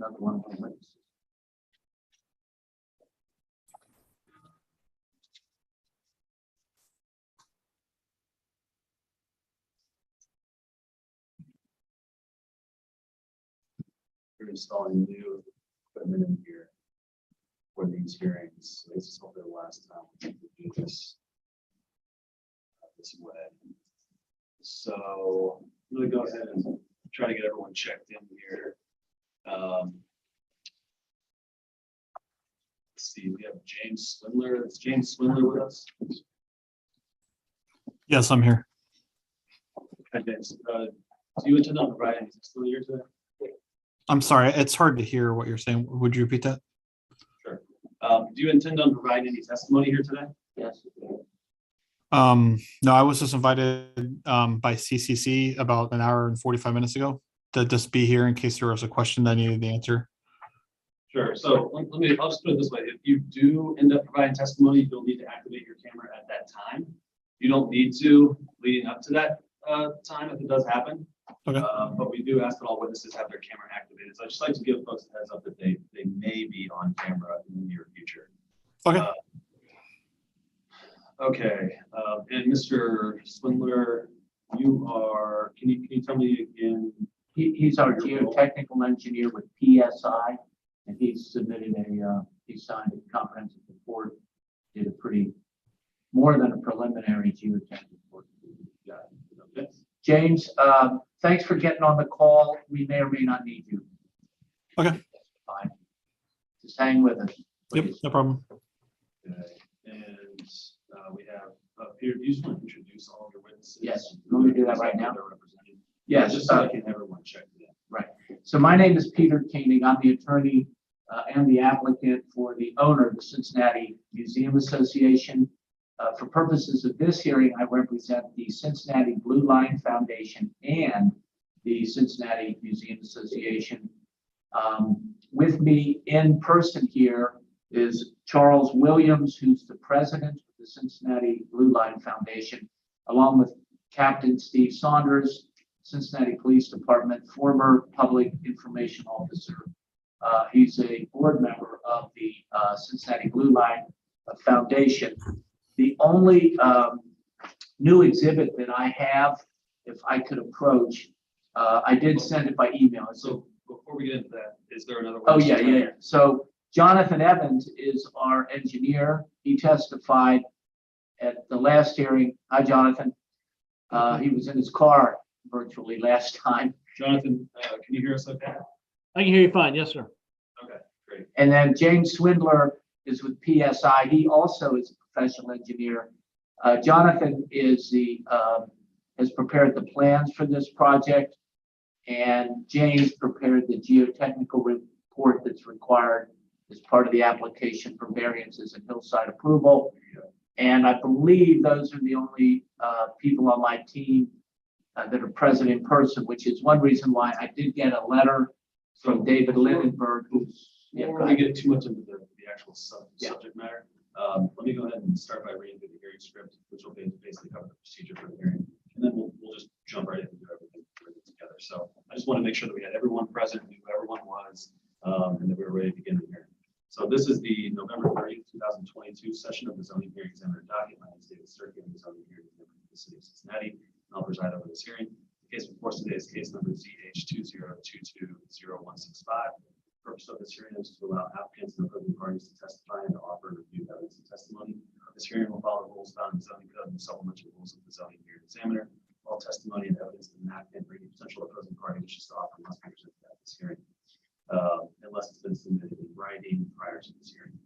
another one of my witnesses. We're installing new equipment in here for these hearings. This is hopefully the last time we do this this way. So I'm going to go ahead and try to get everyone checked in here. Let's see, we have James Swindler. Is James Swindler with us? Yes, I'm here. Hi, James. Do you intend on providing testimony here today? I'm sorry, it's hard to hear what you're saying. Would you repeat that? Sure. Do you intend on providing any testimony here today? Yes. No, I was just invited by CCC about an hour and 45 minutes ago to just be here in case there was a question that I needed the answer. Sure. So I'll just put it this way. If you do end up providing testimony, you'll need to activate your camera at that time. You don't need to leading up to that time if it does happen. Okay. But we do ask that all witnesses have their camera activated. So I just like to give folks a heads up that they may be on camera in the near future. Okay. Okay. And Mr. Swindler, you are, can you tell me again? He's our geotechnical engineer with PSI, and he's submitted he signed a comprehensive report, did a more than a preliminary geotech report. Okay. James, thanks for getting on the call. We may or may not need you. Okay. Fine. Just hang with us. Yep, Please. no problem. Okay. And we have Peter, do you just want to introduce all of your witnesses? Yes. You want me to do that right now? They're represented. Yes. Just so I can have everyone check it in. Right. So my name is Peter Koenig. I'm the attorney and the applicant for the owner of the Cincinnati Museum Association. For purposes of this hearing, I represent the Cincinnati Blue Line Foundation and the Cincinnati Museum Association. With me in person here is Charles Williams, who's the president of the Cincinnati Blue Line Foundation, along with Captain Steve Saunders, Cincinnati Police Department, former public information officer. He's a board member of the Cincinnati Blue Line Foundation. The only new exhibit that I have, if I could approach, I did send it by email. So before we get into that, is there another one? Oh, yeah. So Jonathan Evans is our engineer. He testified at the last hearing. Hi, Jonathan. He was in his car virtually last time. Jonathan, can you hear us okay? I can hear you fine. Yes, sir. Okay, great. And then James Swindler is with PSI. He also is a professional engineer. Jonathan is has prepared the plans for this project, and James prepared the geotechnical report that's required as part of the application for variances and hillside approval. And I believe those are the only people on my team that are present in person, which is one reason why I did get a letter from David Lindenberg, who's Before we get too much into the actual subject matter, let me go ahead and start by reading through the hearing script, which will basically cover the procedure for the hearing, and then we'll just jump right into everything together. So I just want to make sure that we had everyone present, knew who everyone was, and that we were ready to begin the hearing. So this is the November 30th, 2022 session of the zoning hearing examiner docket. My name is David Sturkey. I'm the zoning hearing examiner for the city of Cincinnati. I'll preside over this hearing. The case before us today is case number ZH20220165. The purpose of this hearing is to allow applicants and opposing parties to testify and to offer and review evidence and testimony. This hearing will follow the rules found in the zoning code and the supplementary rules of the zoning hearing examiner. All testimony and evidence that an applicant or any potential opposing party wishes to offer must be presented at this hearing, unless it's been submitted in writing prior to this hearing.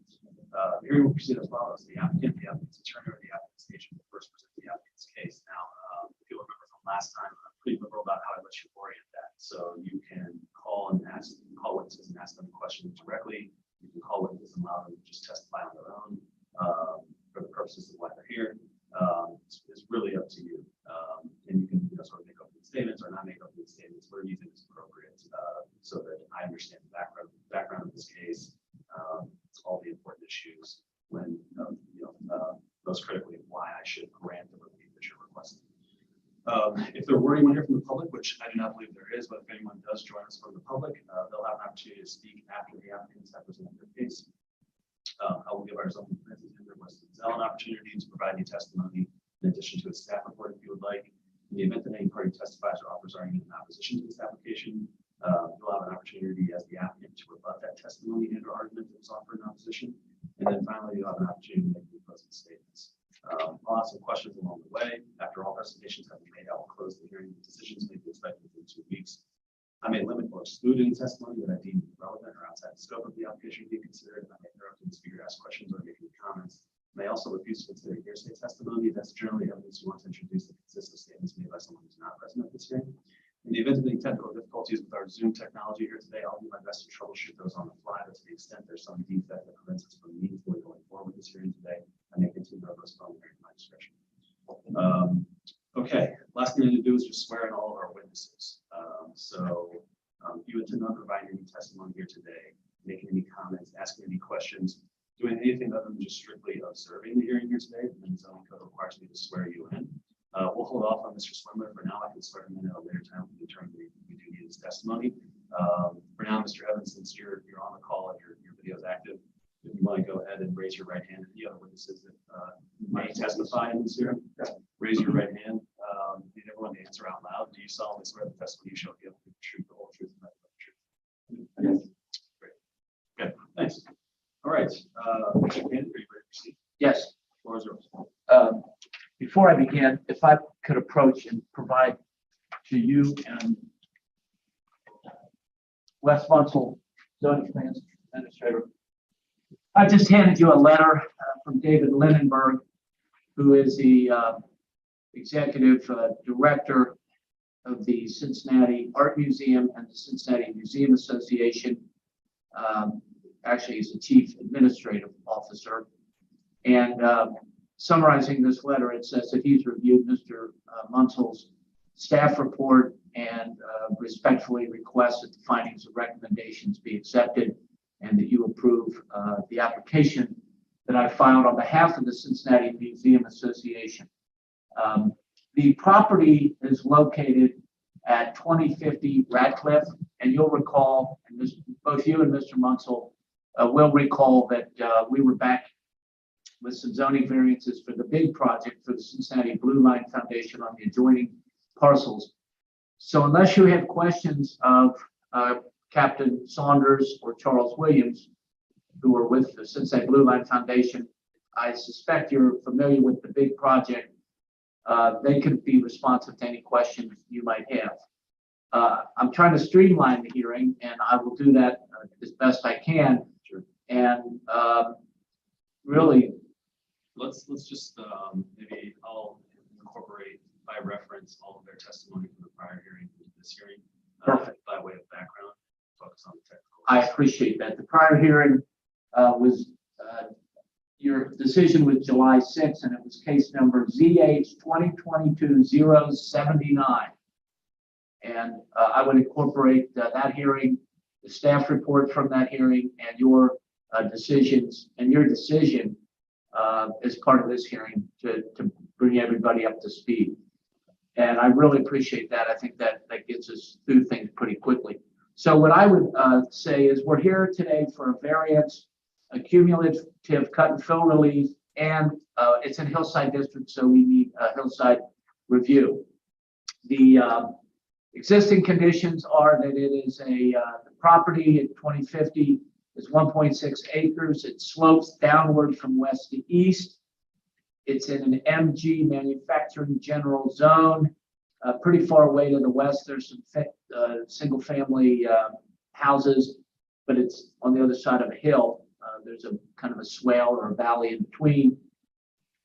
The hearing will proceed as follows. The applicant's attorney, or the applicant's agent will first present the applicant's case. Now, if you'll remember from last time, I'm pretty liberal about how I let you orient that. So you can call witnesses and ask them questions directly. You can call witnesses and allow them to just testify on their own for the purposes of why they're here. It's really up to you. And you can sort of make opening statements or not make opening statements, whatever you think is appropriate, so that I understand the background of this case, all the important issues, when most critically why I should grant the relief that you're requesting. If there were anyone here from the public, which I do not believe there is, but if anyone does join us from the public, they'll have an opportunity to speak after the applicants have presented their case. I will give our zoning representative Weston Zell an opportunity to provide any testimony in addition to a staff report if you would like. In the event that any party testifies or offers argument in opposition to this application, you'll have an opportunity as the applicant to rebut that testimony and or argument that was offered in opposition. And then finally, you'll have an opportunity to make closing statements. I'll ask some questions along the way. After all presentations have been made, I will close the hearing. Decisions may be expected within 2 weeks. I may limit or exclude any testimony that I deem relevant or outside the scope of the application to be considered, and I may interrupt the speaker to ask questions or make any comments. I may also refuse to consider hearsay testimony that's generally evidence you want to introduce that consists of statements made by someone who's not present at this hearing. In the event of any technical difficulties with our Zoom technology here today, I'll do my best to troubleshoot those on the fly, but to the extent there's some defect that prevents us from meaningfully going forward with this hearing today, I may continue to postpone the hearing at my discretion. Okay, last thing I need to do is just swear in all of our witnesses. If you intend on providing any testimony here today, making any comments, asking any questions, doing anything other than just strictly observing the hearing here today, then the zoning code requires me to swear you in. We'll hold off on Mr. Swindler for now. I can swear him in at a later time to determine if we do need his testimony. For now, Mr. Evans, since you're on the call and your video is active, if you want to go ahead and raise your right hand, and the other witnesses that may testify in this hearing, raise your right hand. Need everyone to answer out loud. Do you solemnly swear the testimony you shall give the truth, the whole truth, and nothing but the truth? Yes. Great. Good. Thanks. All right. Mr. Cannon, are you ready to proceed? Yes. Floor is yours. Before I begin, if I could approach and provide to you and Wes Munsell, zoning plans administrator. I just handed you a letter from David Lindenberg, who is the executive director of the Cincinnati Art Museum and the Cincinnati Museum Association. Actually, he's the chief administrative officer. And summarizing this letter, it says that he's reviewed Mr. Munsell's staff report and respectfully requests that the findings and recommendations be accepted and that you approve the application that I filed on behalf of the Cincinnati Museum Association. The property is located at 2050 Radcliff, and you'll recall, and both you and Mr. Munsell will recall that we were back with some zoning variances for the big project for the Cincinnati Blue Line Foundation on the adjoining parcels. So unless you have questions of Captain Saunders or Charles Williams, who are with the Cincinnati Blue Line Foundation, I suspect you're familiar with the big project. They could be responsive to any questions you might have. I'm trying to streamline the hearing, and I will do that as best I can. Sure. And really, let's just maybe I'll incorporate by reference all of their testimony from the prior hearing into this hearing. Perfect. By way of background, focus on the technical. I appreciate that. The prior hearing was your decision was July 6th, and it was case number ZH20220165. And I would incorporate that hearing, the staff report from that hearing, and your decisions and your decision as part of this hearing to bring everybody up to speed. And I really appreciate that. I think that gets us through things pretty quickly. So what I would say is we're here today for a variance, a cumulative cut and fill release, and it's in Hillside District, so we need a Hillside review. The existing conditions are that it is the property at 2050 is 1.6 acres. It slopes downward from west to east. It's in an MG manufacturing general zone. Pretty far away to the west, there's some single family houses, but it's on the other side of a hill. There's a kind of a swale or a valley in between.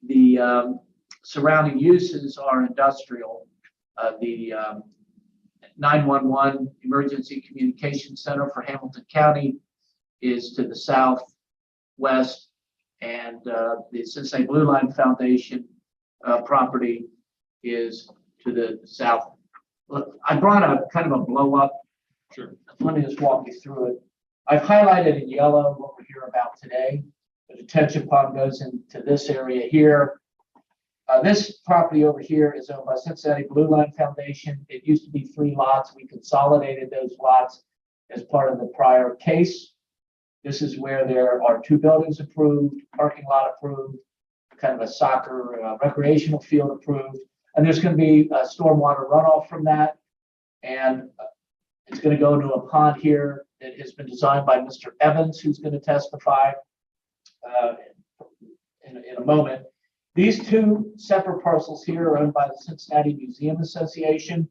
The surrounding uses are industrial. The 911 Emergency Communication Center for Hamilton County is to the southwest, and the Cincinnati Blue Line Foundation property is to the south. Look, I brought a kind of a blow up. Sure. Let me just walk you through it. I've highlighted in yellow what we're here about today. The detention pond goes into this area here. This property over here is owned by Cincinnati Blue Line Foundation. It used to be 3 lots. We consolidated those lots as part of the prior case. This is where there are 2 buildings approved, parking lot approved, kind of a soccer recreational field approved. And there's going to be a stormwater runoff from that. And it's going to go into a pond here that has been designed by Mr. Evans, who's going to testify in a moment. These 2 separate parcels here are owned by the Cincinnati Museum Association,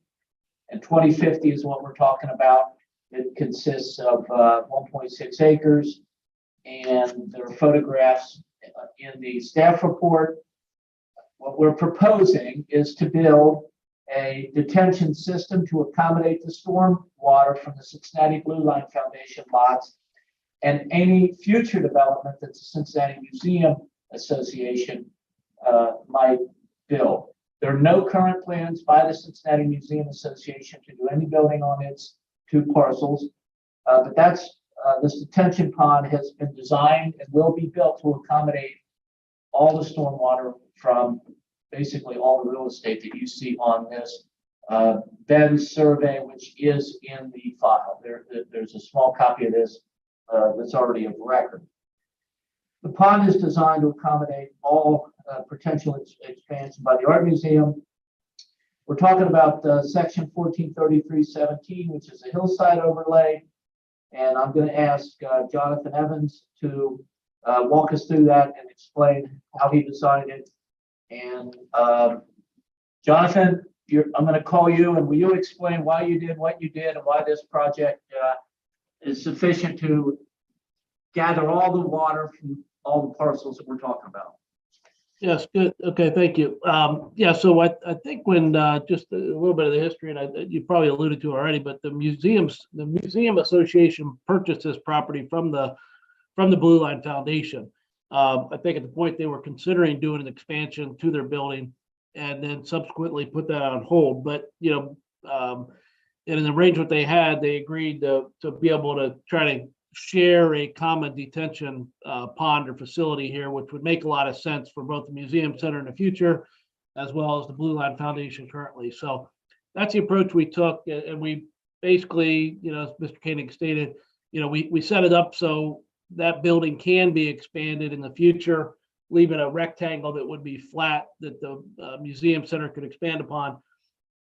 and 2050 is what we're talking about. It consists of 1.6 acres, and there are photographs in the staff report. What we're proposing is to build a detention system to accommodate the storm water from the Cincinnati Blue Line Foundation lots and any future development that the Cincinnati Museum Association might build. There are no current plans by the Cincinnati Museum Association to do any building on its 2 parcels, but this detention pond has been designed and will be built to accommodate all the stormwater from basically all the real estate that you see on this Ben's survey, which is in the file. There's a small copy of this that's already of record. The pond is designed to accommodate all potential expansion by the Art Museum. We're talking about section 1433.17, which is a hillside overlay. And I'm going to ask Jonathan Evans to walk us through that and explain how he designed it. And Jonathan, I'm going to call you, and will you explain why you did what you did and why this project is sufficient to gather all the water from all the parcels that we're talking about? Yes, good. Okay, thank you. Yeah, so I think when just a little bit of the history, and you probably alluded to already, but the Museum Association purchased this property from the Blue Line Foundation. I think at the point they were considering doing an expansion to their building, and then subsequently put that on hold. But in an arrangement they had, they agreed to be able to try to share a common detention pond or facility here, which would make a lot of sense for both the museum center in the future, as well as the Blue Line Foundation currently. So that's the approach we took, and we basically, as Mr. Koenig stated, we set it up so that building can be expanded in the future, leaving a rectangle that would be flat that the museum center could expand upon.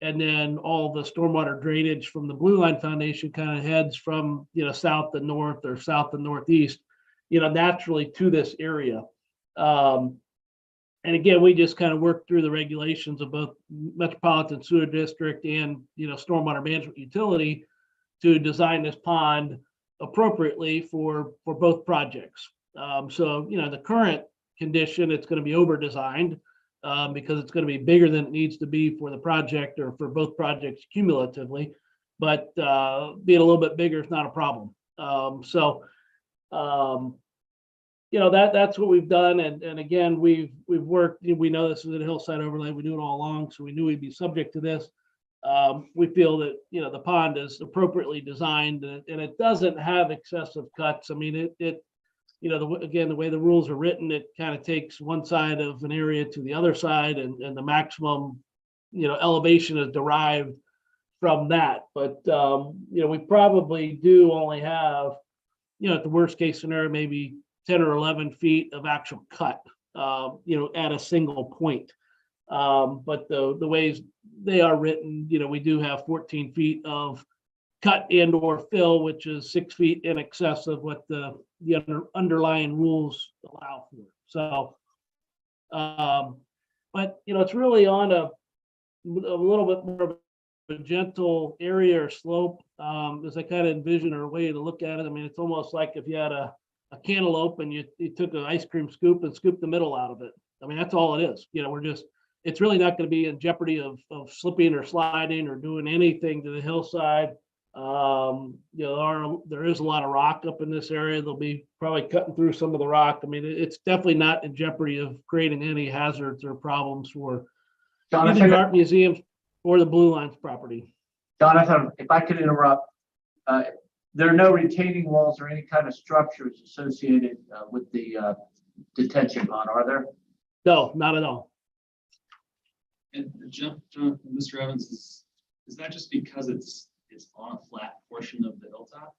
And then all the stormwater drainage from the Blue Line Foundation kind of heads from, south to north or south to northeast, naturally to this area. And again, we just kind of worked through the regulations of both Metropolitan Sewer District and, Stormwater Management Utility to design this pond appropriately for both projects. So, the current condition, it's going to be over-designed. Because it's going to be bigger than it needs to be for the project or for both projects cumulatively, but being a little bit bigger is not a problem. That's what we've done. And again, we've worked, we know this is a hillside overlay. We do it all along, so we knew we'd be subject to this. We feel that, the pond is appropriately designed and it doesn't have excessive cuts. I mean, again, the way the rules are written, it kind of takes one side of an area to the other side, and the maximum, elevation is derived from that. But, we probably do only have, at the worst case scenario, maybe 10 or 11 feet of actual cut, at a single point. But the ways they are written, we do have 14 feet of cut and or fill, which is 6 feet in excess of what the underlying rules allow for. So, but it's really on a little bit more of a gentle area or slope, as I kind of envision or a way to look at it. I mean, it's almost like if you had a cantaloupe and you took an ice cream scoop and scooped the middle out of it. I mean, that's all it is. It's really not going to be in jeopardy of slipping or sliding or doing anything to the hillside. There is a lot of rock up in this area. They'll be probably cutting through some of the rock. I mean, it's definitely not in jeopardy of creating any hazards or problems for either the art museum or the Blue Line's property. Jonathan, if I could interrupt, there are no retaining walls or any kind of structures associated with the detention pond, are there? No, not at all. And Jonathan, Mr. Evans, is that just because it's on a flat portion of the hilltop?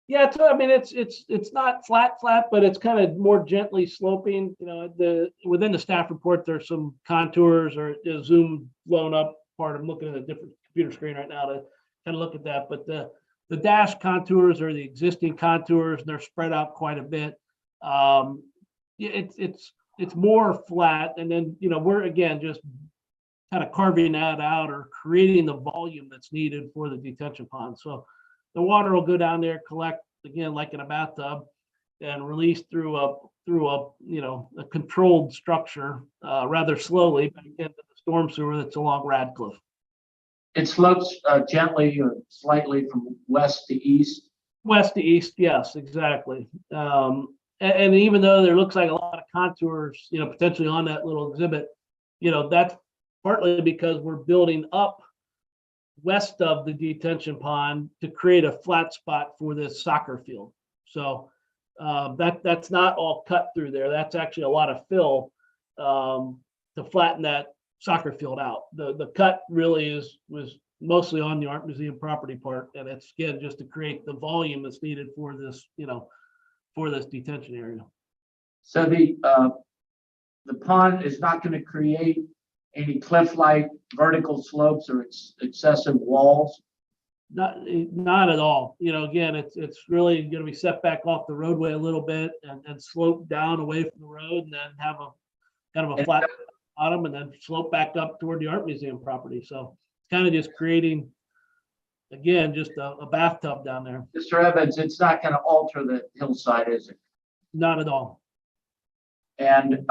Yeah, I mean, it's not flat, but it's kind of more gently sloping. You know, within the staff report, there's some contours or zoom blown up part. I'm looking at a different computer screen right now to kind of look at that. But the dash contours are the existing contours, and they're spread out quite a bit. It's more flat, and then we're again just kind of carving that out or creating the volume that's needed for the detention pond. So the water will go down there, collect again like in a bathtub, and release through a controlled structure rather slowly back into the storm sewer that's along Radcliff. It slopes gently or slightly from west to east. West to east, yes, exactly. And even though there looks like a lot of contours, potentially on that little exhibit, that's partly because we're building up west of the detention pond to create a flat spot for this soccer field. So that's not all cut through there. That's actually a lot of fill to flatten that soccer field out. The cut really was mostly on the art museum property part, and it's again just to create the volume that's needed for this, for this detention area. So the pond is not going to create any cliff-like vertical slopes or excessive walls? Not at all. Again, it's really going to be set back off the roadway a little bit and slope down away from the road, and then have a kind of a flat bottom, and then slope back up toward the art museum property. So it's kind of just creating, again, just a bathtub down there. Mr. Evans, it's not going to alter the hillside, is it? Not at all. And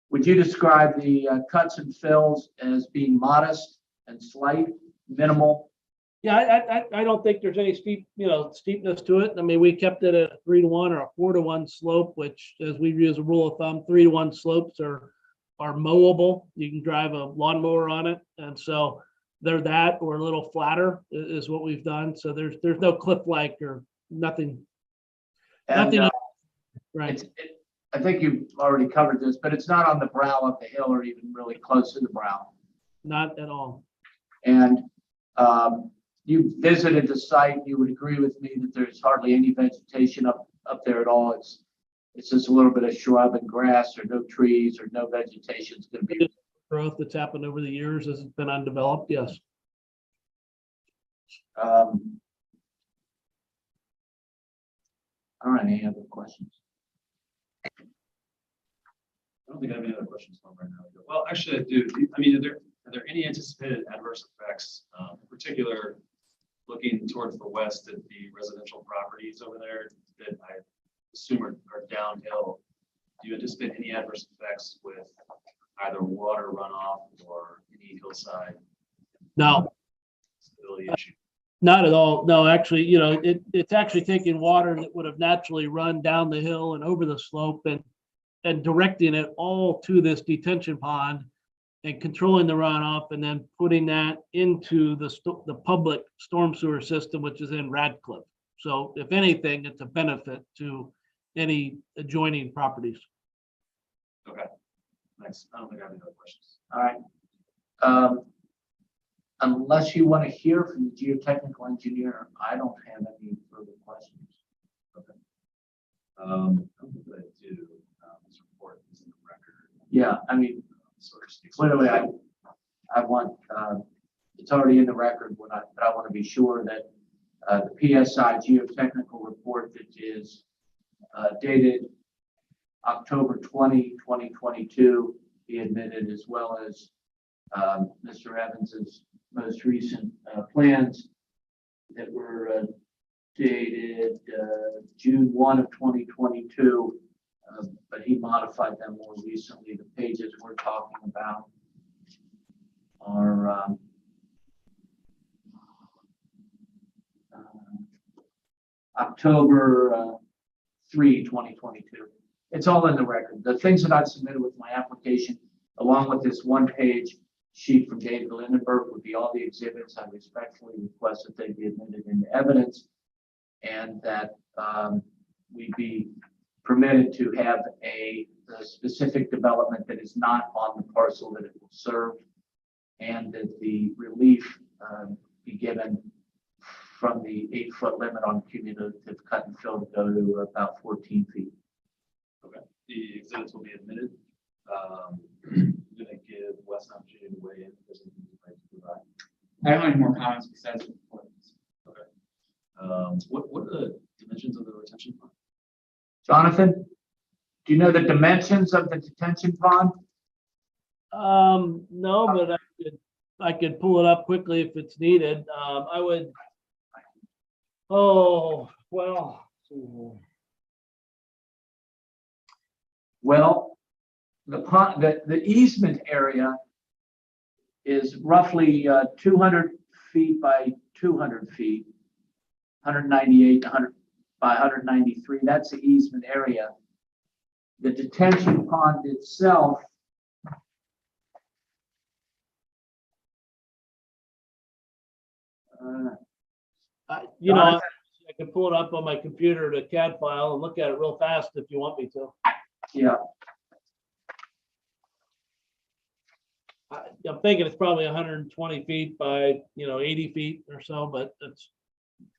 would you describe the cuts and fills as being modest and slight, minimal? Yeah, I don't think there's any steepness to it. I mean, we kept it at a 3-to-1 or a 4-to-1 slope, which, as we use a rule of thumb, 3-to-1 slopes are mowable. You can drive a lawnmower on it, and so they're that or a little flatter is what we've done. So there's no cliff-like or nothing. And, Right. I think you've already covered this, but it's not on the brow of the hill or even really close to the brow. Not at all. And you visited the site. You would agree with me that there's hardly any vegetation up there at all. It's just a little bit of shrub and grass, or no trees, or no vegetation. It's going to be Growth that's happened over the years as it's been undeveloped. Yes. all right. Any other questions? I don't think I have any other questions for right now. Well, actually, I do. I mean, are there any anticipated adverse effects, in particular, looking towards the west at the residential properties over there that I assume are downhill? Do you anticipate any adverse effects with either water runoff or any hillside No. stability issue? Not at all. No, actually, it's actually taking water that would have naturally run down the hill and over the slope and directing it all to this detention pond and controlling the runoff, and then putting that into the public storm sewer system, which is in Radcliff. So if anything, it's a benefit to any adjoining properties. Okay, nice. I don't think I have any other questions. All right. Unless you want to hear from the geotechnical engineer, I don't have any further questions. Okay. I don't think that I do. This report is in the record. Yeah, I mean, Sort of speaks. clearly, I want it's already in the record, but I want to be sure that the PSI geotechnical report that is dated October 20, 2022 be admitted, as well as Mr. Evans's most recent plans that were dated June 1 of 2022, but he modified them more recently. The pages we're talking about are October 3, 2022. It's all in the record. The things that I submitted with my application, along with this one-page sheet from David Lindenberg, would be all the exhibits. I respectfully request that they be admitted into evidence, and that we be permitted to have a the specific development that is not on the parcel that it will serve, and that the relief be given from the 8-foot limit on cumulative cut and fill to go to about 14 feet. Okay, the exhibits will be admitted. I'm gonna give Wes an opportunity to weigh in. If there's anything you'd like to provide. I don't have any more comments besides the reports. What are the dimensions of the retention pond? Jonathan, do you know the dimensions of the detention pond? No, but I could pull it up quickly if it's needed. I would. Oh, well. Well, the pond, the easement area is roughly 200 feet by 200 feet, 198 100 by 193. That's the easement area. The detention pond itself You know, I can pull it up on my computer to CAD file and look at it real fast if you want me to. yeah, I'm thinking it's probably 120 feet by, 80 feet or so, but that's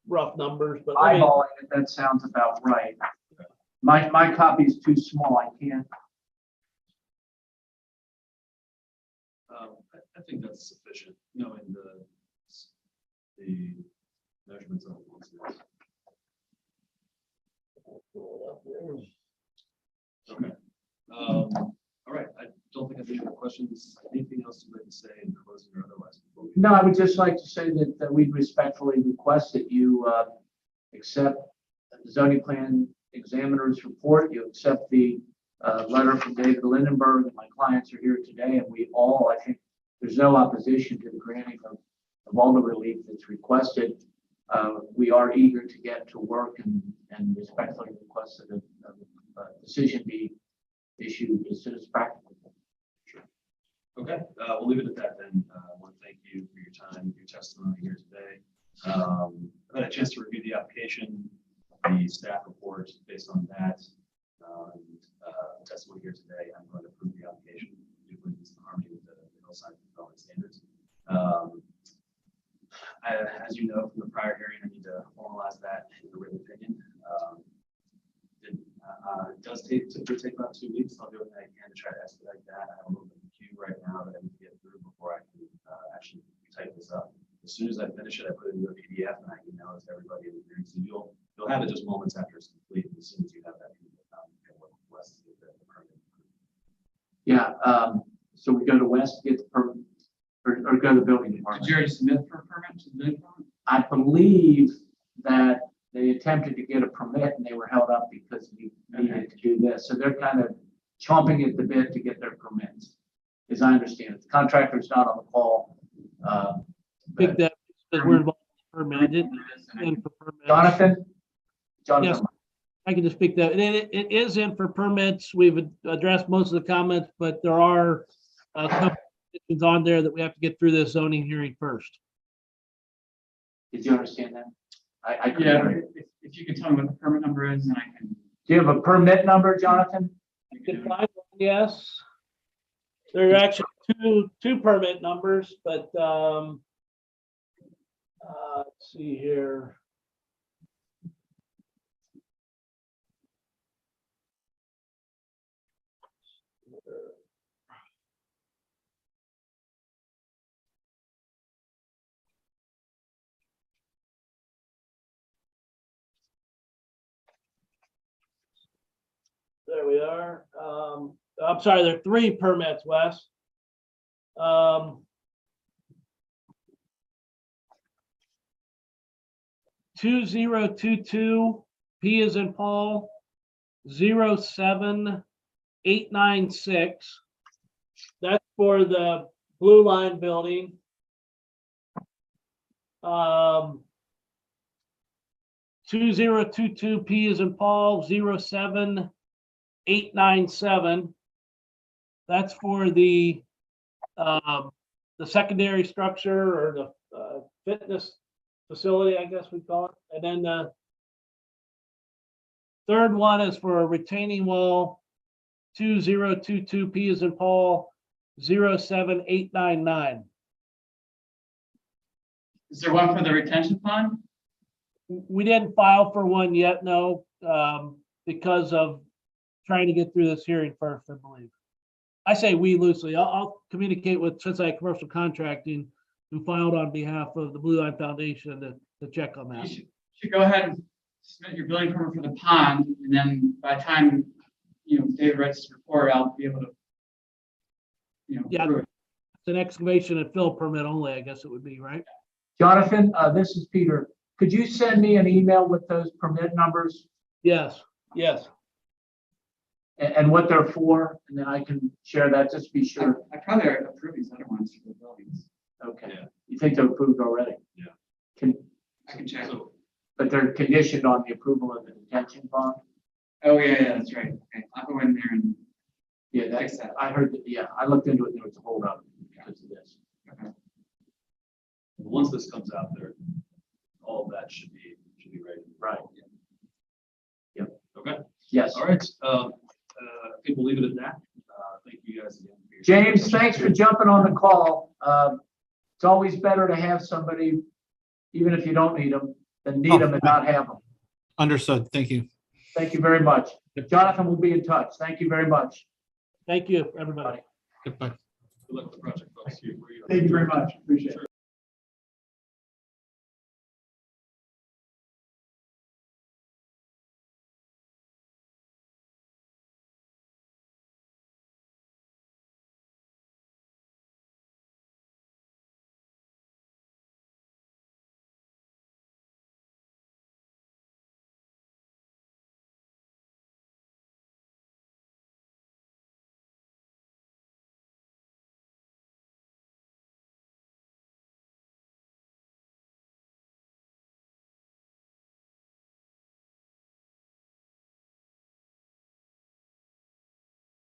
rough numbers. But let me- eyeballing it, that sounds about right. My copy is too small. I can't. I think that's sufficient, knowing the measurements of the ones. Okay. All right. I don't think I have any more questions. Anything else you'd like to say in closing or otherwise? Before we- No, I would just like to say that we respectfully request that you accept the zoning plan examiner's report. You accept the letter from David Lindenberg, and my clients are here today, and we all, I think, there's no opposition to the granting of all the relief that's requested. We are eager to get to work and respectfully request that a decision be issued as soon as practical. Okay, we'll leave it at that then. I want to thank you for your time, your testimony here today. I've had a chance to review the application, the staff report based on that, and the testimony here today. I'm going to approve the application. I do believe it's in harmony with the hillside development standards. As you know from the prior hearing, I need to formalize that in a written opinion. It does typically take about 2 weeks. I'll do what I can to try to expedite that. I have a little bit of a queue right now that I need to get through before I can actually type this up. As soon as I finish it, I put it into a PDF and I email it to everybody in the hearing. So you'll have it just moments after it's complete. As soon as you have that, West to get the permit. Yeah, so we go to West to get the permit, or go to the building Did department. you already submit for a permit to the building department? I believe that they attempted to get a permit and they were held up because we needed to do this. So they're kind of chomping at the bit to get their permits, as I understand it. The contractor's not on the call. Pick that because we're involved in the permit. I didn't in for permits. Jonathan? Yes. I can just speak that. It is in for permits. We've addressed most of the comments, but there are a couple conditions on there that we have to get through this zoning hearing first. Did you understand that? I couldn't Yeah, hear you. if you can tell me what the permit number is, then I can. Do you have a permit number, Jonathan? You can find one, yes. There are actually two permit numbers, but let's see here. There we are. I'm sorry, there are 3 permits, Wes. 2022 P as in Paul 07896. That's for the Blue Line building. 2022 P as in Paul 07897. That's for the secondary structure or the fitness facility, I guess we call it. And then the third one is for a retaining wall ZH2022, P as in Paul, 07899. Is there one for the retention pond? We didn't file for one yet, no, because of trying to get through this hearing first, I believe. I say we loosely. I'll communicate with Cincinnati Commercial Contracting, who filed on behalf of the Blue Line Foundation to check on You that. should go ahead and submit your building permit for the pond, and then by the time, David writes his report, I'll be able to, Yeah. approve it. It's an excavation and fill permit only, I guess it would be, right? Jonathan, this is Peter. Could you send me an email with those permit numbers Yes, yes. and what they're for? And then I can share that, just to be sure. I probably already approved these other ones for the buildings. Okay. Yeah. You think they're approved already? Yeah. I can check. But they're conditioned on the approval of the detention bond? Oh, yeah, that's right. Okay, I'll go in there and Yeah, fix that. I heard that, yeah, I looked into it, and there was a hold up because of this. Once this comes out there, all of that should be ready. Right. Okay, Yes. all right. I think we'll leave it at that. Thank you guys again. for your- James, thanks for jumping on the call. It's always better to have somebody, even if you don't need them, than need them and not have them. Understood. Thank you. Thank you very much. Jonathan will be in touch. Thank you very much. Thank you, everybody. Goodbye. Good luck with the project, folks. Thank you very much. Appreciate it.